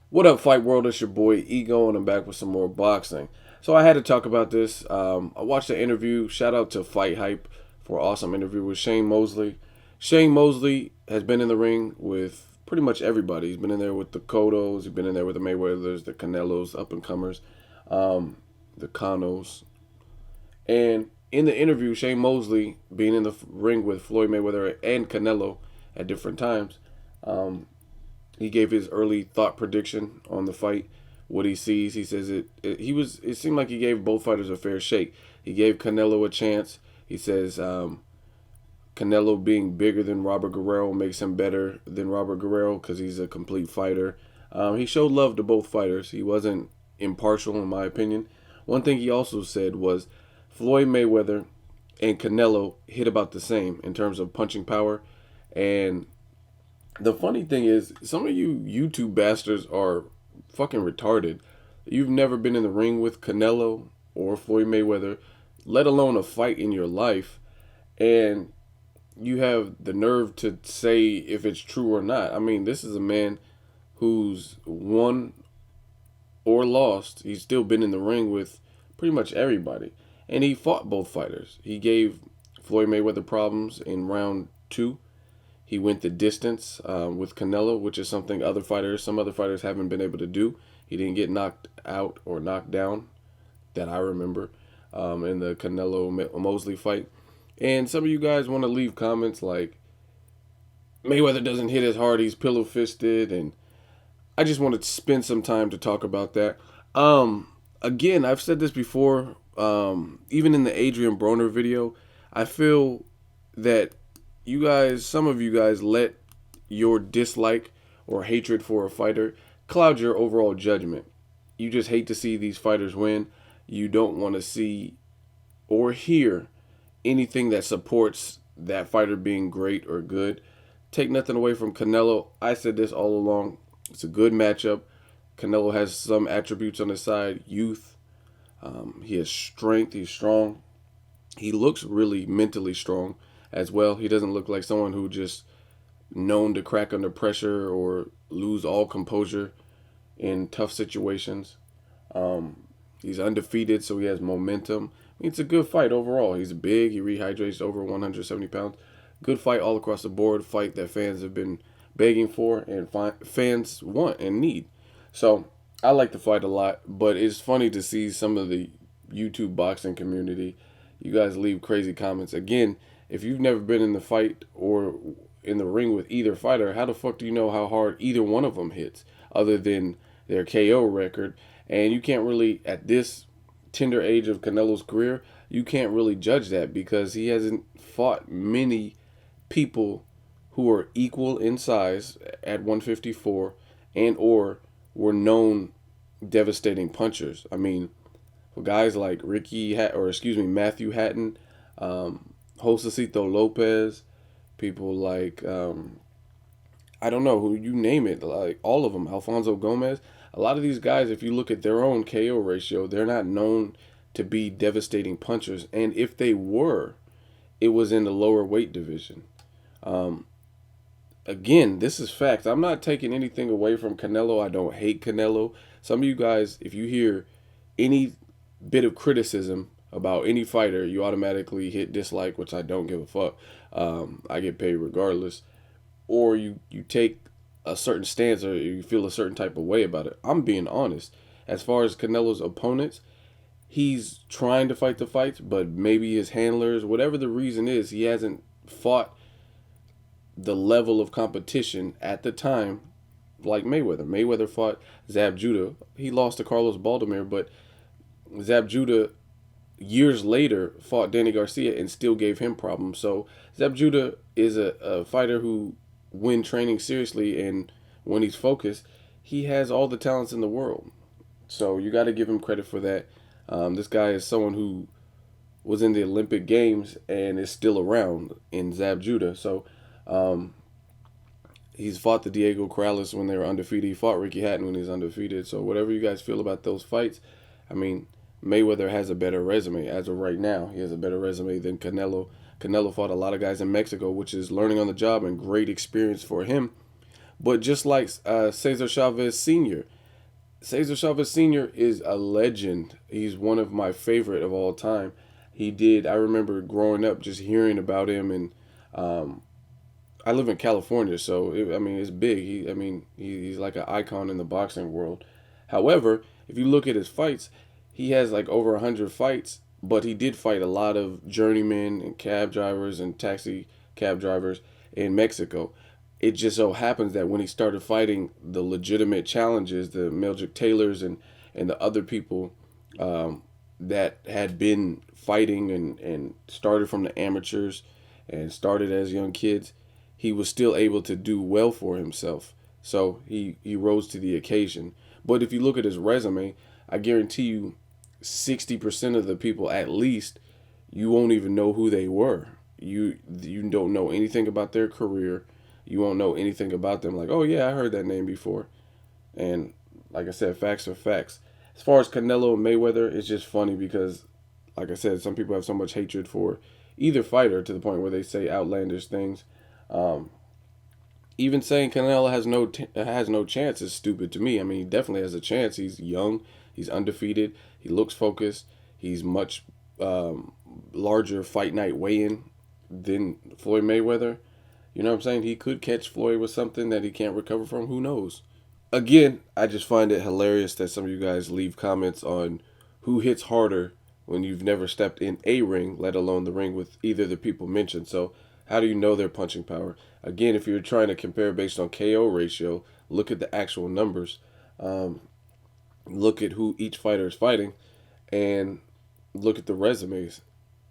What up, Fight World? It's your boy Ego, and I'm back with some more boxing. So I had to talk about this. I watched the interview. Shout out to Fight Hype for an awesome interview with Shane Mosley. Shane Mosley has been in the ring with pretty much everybody. He's been in there with the Cottos. He's been in there with the Mayweathers, the Canelos, up and comers, the Canos. And in the interview, Shane Mosley, being in the ring with Floyd Mayweather and Canelo at different times, um, he gave his early thought prediction on the fight, what he sees. He says it seemed like he gave both fighters a fair shake. He gave Canelo a chance. He says Canelo being bigger than Robert Guerrero makes him better than Robert Guerrero because he's a complete fighter. He showed love to both fighters. He wasn't impartial, in my opinion. One thing he also said was Floyd Mayweather and Canelo hit about the same in terms of punching power. And the funny thing is, some of you YouTube bastards are fucking retarded. You've never been in the ring with Canelo or Floyd Mayweather, let alone a fight in your life, and you have the nerve to say if it's true or not. I mean, this is a man who's won or lost. He's still been in the ring with pretty much everybody, and he fought both fighters. He gave Floyd Mayweather problems in round two. He went the distance with Canelo, which is something some other fighters haven't been able to do. He didn't get knocked out or knocked down that I remember in the Canelo Mosley fight. And some of you guys want to leave comments like Mayweather doesn't hit as hard, he's pillow fisted, and I just want to spend some time to talk about that. Again, I've said this before, even in the Adrian Broner video, I feel that some of you guys let your dislike or hatred for a fighter cloud your overall judgment. You just hate to see these fighters win. You don't want to see or hear anything that supports that fighter being great or good. Take nothing away from Canelo. I said this all along. It's a good matchup. Canelo has some attributes on his side. Youth. He has strength. He's strong. He looks really mentally strong as well. He doesn't look like someone who just known to crack under pressure or lose all composure in tough situations. He's undefeated, so he has momentum. I mean, it's a good fight overall. He's big. He rehydrates over 170 pounds. Good fight all across the board. Fight that fans have been begging for and fans want and need. So I like the fight a lot, but it's funny to see some of the YouTube boxing community. You guys leave crazy comments. Again, if you've never been in the fight or in the ring with either fighter, how the fuck do you know how hard either one of them hits other than their KO record? And you can't really, at this tender age of Canelo's career, you can't really judge that because he hasn't fought many people who are equal in size at 154 and or were known devastating punchers. I mean, for guys like Matthew Hatton, Josecito Lopez, people like I don't know who you name it, like all of them, Alfonso Gomez. A lot of these guys, if you look at their own KO ratio, they're not known to be devastating punchers, and if they were, it was in the lower weight division. Um, Again, this is facts. I'm not taking anything away from Canelo. I don't hate Canelo. Some of you guys, if you hear any bit of criticism about any fighter, you automatically hit dislike, which I don't give a fuck. I get paid regardless. Or you take a certain stance or you feel a certain type of way about it. I'm being honest. As far as Canelo's opponents, he's trying to fight the fights, but maybe his handlers, whatever the reason is, he hasn't fought the level of competition at the time like Mayweather. Mayweather fought Zab Judah. He lost to Carlos Baldomir, but Zab Judah years later fought Danny Garcia and still gave him problems. So Zab Judah is a fighter who, when training seriously and when he's focused, he has all the talents in the world. So you got to give him credit for that. This guy is someone who was in the Olympic Games and is still around in Zab Judah. So um, he's fought the Diego Corrales when they were undefeated. He fought Ricky Hatton when he was undefeated. So whatever you guys feel about those fights, I mean, Mayweather has a better resume as of right now. He has a better resume than Canelo. Canelo fought a lot of guys in Mexico, which is learning on the job and great experience for him. But just like Cesar Chavez Sr., Cesar Chavez Sr. is a legend. He's one of my favorite of all time. I remember growing up just hearing about him, and um, I live in California, so I mean, it's big. He's like an icon in the boxing world. However, if you look at his fights, he has like over 100 fights, but he did fight a lot of journeymen and cab drivers and taxi cab drivers in Mexico. It just so happens that when he started fighting the legitimate challenges, the Meldrick Taylors and the other people um, that had been fighting and started from the amateurs and started as young kids, he was still able to do well for himself. So he rose to the occasion. But if you look at his resume, I guarantee you 60% of the people at least, you won't even know who they were. You don't know anything about their career. You won't know anything about them. Like, oh yeah, I heard that name before. And like I said, facts are facts. As far as Canelo and Mayweather, it's just funny because, like I said, some people have so much hatred for either fighter to the point where they say outlandish things. Um, Even saying Canelo has no chance is stupid to me. I mean, he definitely has a chance. He's young. He's undefeated. He looks focused. He's much um, larger fight night weigh-in than Floyd Mayweather. You know what I'm saying? He could catch Floyd with something that he can't recover from. Who knows? Again, I just find it hilarious that some of you guys leave comments on who hits harder when you've never stepped in a ring, let alone the ring with either the people mentioned. So, how do you know their punching power? Again, if you're trying to compare based on KO ratio, look at the actual numbers. Um, Look at who each fighter is fighting, and look at the resumes.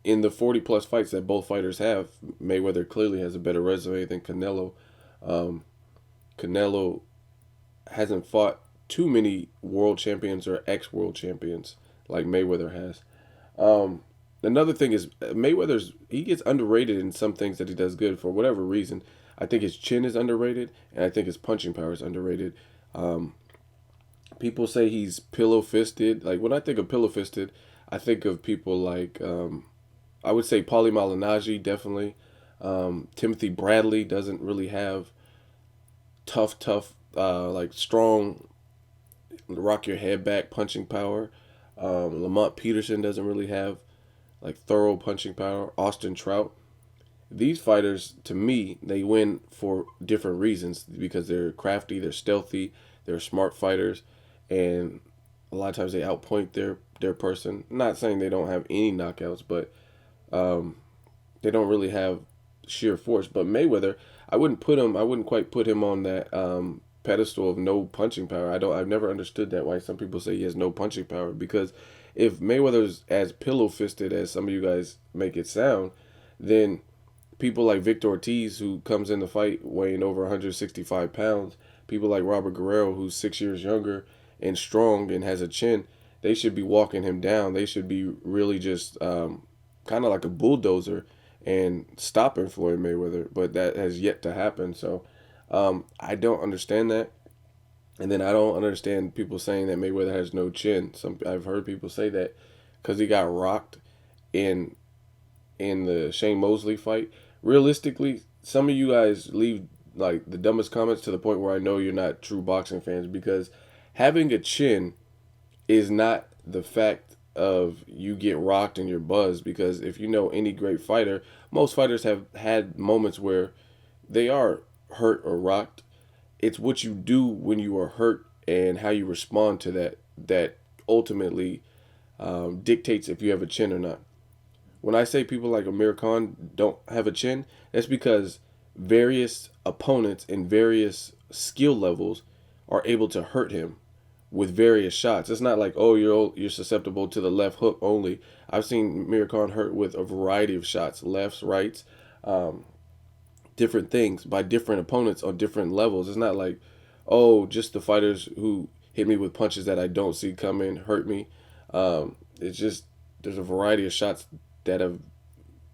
In the 40 plus fights that both fighters have, Mayweather clearly has a better resume than Canelo. Um, Canelo hasn't fought too many world champions or ex world champions like Mayweather has. Um, Another thing is Mayweather's he gets underrated in some things that he does good for whatever reason. I think his chin is underrated, and I think his punching power is underrated. Um, People say he's pillow fisted. Like when I think of pillow fisted, I think of people like I would say Paulie Malignaggi definitely. Timothy Bradley doesn't really have tough, like strong rock your head back punching power. Lamont Peterson doesn't really have like thorough punching power. Austin Trout. These fighters, to me, they win for different reasons because they're crafty, they're stealthy, they're smart fighters, and a lot of times they outpoint their person. I'm not saying they don't have any knockouts, but um, they don't really have sheer force. But Mayweather, I wouldn't quite put him on that pedestal of no punching power. I've never understood that why some people say he has no punching power because if Mayweather's as pillow fisted as some of you guys make it sound, then people like Victor Ortiz, who comes in the fight weighing over 165 pounds, people like Robert Guerrero, who's 6 years younger and strong and has a chin, they should be walking him down. They should be really just kind of like a bulldozer and stopping Floyd Mayweather. But that has yet to happen. So I don't understand that. And then I don't understand people saying that Mayweather has no chin. I've heard people say that because he got rocked in the Shane Mosley fight. Realistically, some of you guys leave like the dumbest comments to the point where I know you're not true boxing fans because having a chin is not the fact of you get rocked and you're buzzed because if you know any great fighter, most fighters have had moments where they are hurt or rocked. It's what you do when you are hurt and how you respond to that ultimately dictates if you have a chin or not. When I say people like Amir Khan don't have a chin, that's because various opponents in various skill levels are able to hurt him with various shots. It's not like, oh, you're susceptible to the left hook only. I've seen Amir Khan hurt with a variety of shots, lefts, rights, um, different things by different opponents on different levels. It's not like, oh, just the fighters who hit me with punches that I don't see coming hurt me. It's just there's a variety of shots that have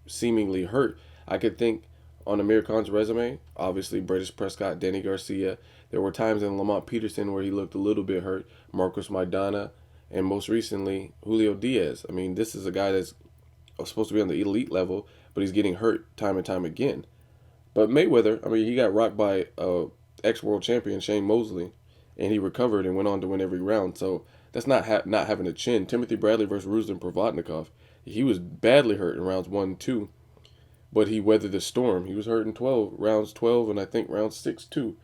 seemingly hurt. I could think on Amir Khan's resume, obviously British Prescott, Danny Garcia. There were times in Lamont Peterson where he looked a little bit hurt. Marcos Maidana, and most recently Julio Diaz. I mean, this is a guy that's supposed to be on the elite level, but he's getting hurt time and time again. But Mayweather, I mean, he got rocked by ex-world champion Shane Mosley. and he recovered and went on to win every round. So that's not having a chin. Timothy Bradley versus Ruslan Provodnikov, he was badly hurt in rounds 1 and 2, but he weathered the storm. He was hurt in 12 rounds, 12, and I think round 6 too,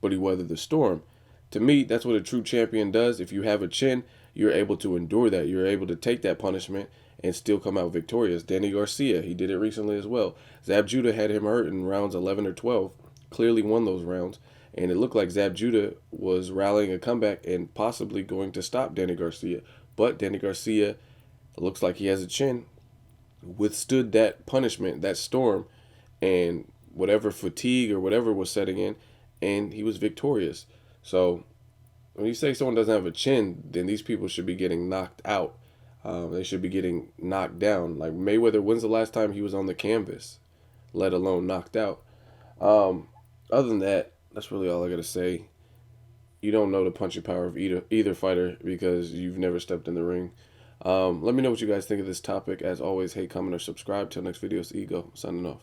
but he weathered the storm. To me, that's what a true champion does. If you have a chin, you're able to endure that. You're able to take that punishment and still come out victorious. Danny Garcia, he did it recently as well. Zab Judah had him hurt in rounds 11 or 12, clearly won those rounds, and it looked like Zab Judah was rallying a comeback and possibly going to stop Danny Garcia. But Danny Garcia looks like he has a chin, withstood that punishment, that storm, and whatever fatigue or whatever was setting in, and he was victorious. So when you say someone doesn't have a chin, then these people should be getting knocked out. They should be getting knocked down. Like Mayweather, when's the last time he was on the canvas, let alone knocked out? Other than that, that's really all I gotta say. You don't know the punching power of either fighter because you've never stepped in the ring. Let me know what you guys think of this topic. As always, hate, comment, or subscribe. Till next video, it's Ego signing off.